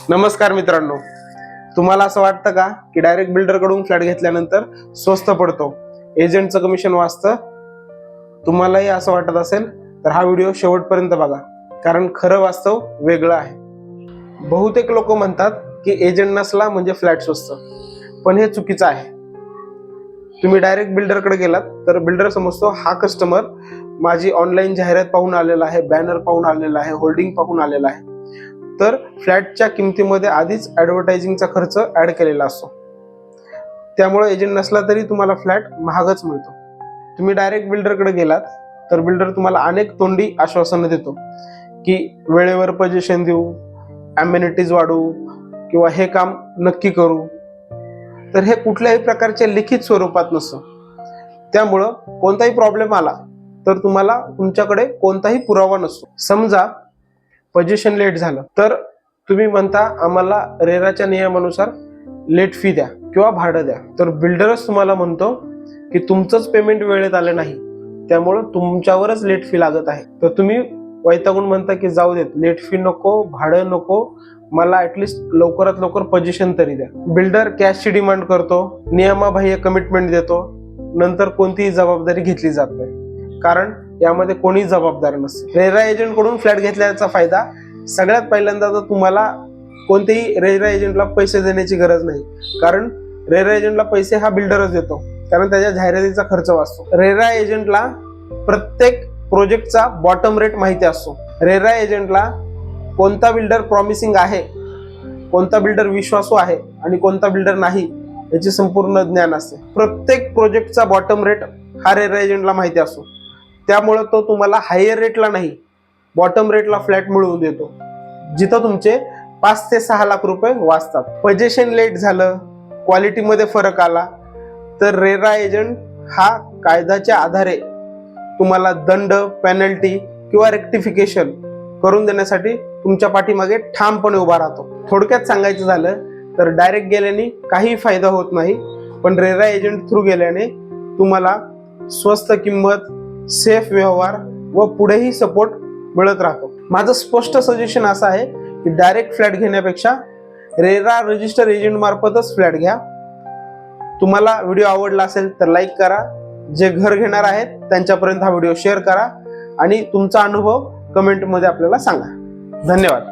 नमस्कार मित्रांनो, तुम्हाला असं वाटतं का की डायरेक्ट बिल्डर कडून फ्लॅट घेतल्यानंतर स्वस्त पडतो, एजंटचं कमिशन वाचतं? तुम्हालाही असं वाटत असेल तर हा व्हिडिओ शेवटपर्यंत बघा, कारण खरं वास्तव वेगळं आहे. बहुतेक लोक म्हणतात की एजंट नसला म्हणजे फ्लॅट स्वस्त, पण हे चुकीचं आहे. तुम्ही डायरेक्ट बिल्डर कडे गेलात तर बिल्डर समजतो हा कस्टमर माझी ऑनलाईन जाहिरात पाहून आलेला आहे, बॅनर पाहून आलेला आहे, होल्डिंग पाहून आलेला आहे. तर फ्लॅटच्या किमतीमध्ये आधीच ऍडव्हर्टायझिंगचा खर्च ऍड केलेला असतो. त्यामुळे एजंट नसला तरी तुम्हाला फ्लॅट महागच मिळतो. तुम्ही डायरेक्ट बिल्डरकडे गेलात तर बिल्डर तुम्हाला अनेक तोंडी आश्वासनं देतो की वेळेवर पोझिशन देऊ, अम्युनिटीज वाढवू किंवा हे काम नक्की करू. तर हे कुठल्याही प्रकारचे लिखित स्वरूपात नसतं. त्यामुळं कोणताही प्रॉब्लेम आला तर तुम्हाला तुमच्याकडे कोणताही पुरावा नसतो. समजा पोझिशन लेट झालं तर तुम्ही म्हणता आम्हाला रेराच्या नियमानुसार लेट फी द्या किंवा भाडं द्या. तर बिल्डरच तुम्हाला म्हणतो की तुमचंच पेमेंट वेळेत आलं नाही, त्यामुळे तुमच्यावरच लेट फी लागत आहे. तर तुम्ही वैतागून म्हणता की जाऊ देत, लेट फी नको, भाडं नको, मला ऍटलिस्ट लवकरात लवकर पोझिशन तरी द्या. बिल्डर कॅशची डिमांड करतो, नियमाबाह्य कमिटमेंट देतो, नंतर कोणतीही जबाबदारी घेतली जात नाही, कारण यामध्ये कोणी जबाबदार नसते. रेरा एजंट कडून फ्लॅट घेतल्याचा फायदा, सगळ्यात पहिल्यांदा तर तुम्हाला कोणतेही रेरा एजंटला पैसे देण्याची गरज नाही, कारण रेरा एजंटला पैसे हा बिल्डरच देतो, कारण त्याच्या जाहिरातीचा खर्च वाचतो. रेरा एजंटला प्रत्येक प्रोजेक्टचा बॉटम रेट माहिती असतो. रेरा एजंटला कोणता बिल्डर प्रॉमिसिंग आहे, कोणता बिल्डर विश्वासू आहे आणि कोणता बिल्डर नाही याची संपूर्ण ज्ञान असते. प्रत्येक प्रोजेक्टचा बॉटम रेट हा रेरा एजंटला माहिती असतो. त्यामुळे तो तुम्हाला हायर रेटला नाही, बॉटम रेटला फ्लॅट मिळवून देतो, जिथं तुमचे 5 ते 6 लाख रुपये वाचतात. पोझिशन लेट झालं, क्वालिटीमध्ये फरक आला तर रेरा एजंट हा कायद्याच्या आधारे तुम्हाला दंड, पेनल्टी किंवा रेक्टिफिकेशन करून देण्यासाठी तुमच्या पाठीमागे ठामपणे उभा राहतो. थोडक्यात सांगायचं झालं तर डायरेक्ट गेल्याने काही फायदा होत नाही, पण रेरा एजंट थ्रू गेल्याने तुम्हाला स्वस्त किंमत, सेफ व्यवहार व पुढेही सपोर्ट मिळत राहतो. माझं स्पष्ट सजेशन असं आहे की डायरेक्ट फ्लॅट घेण्यापेक्षा रेरा रजिस्टर एजंट मार्फतच फ्लॅट घ्या. तुम्हाला व्हिडिओ आवडला असेल तर लाईक करा, जे घर घेणार आहेत त्यांच्यापर्यंत हा व्हिडिओ शेअर करा आणि तुमचा अनुभव कमेंटमध्ये आपल्याला सांगा. धन्यवाद.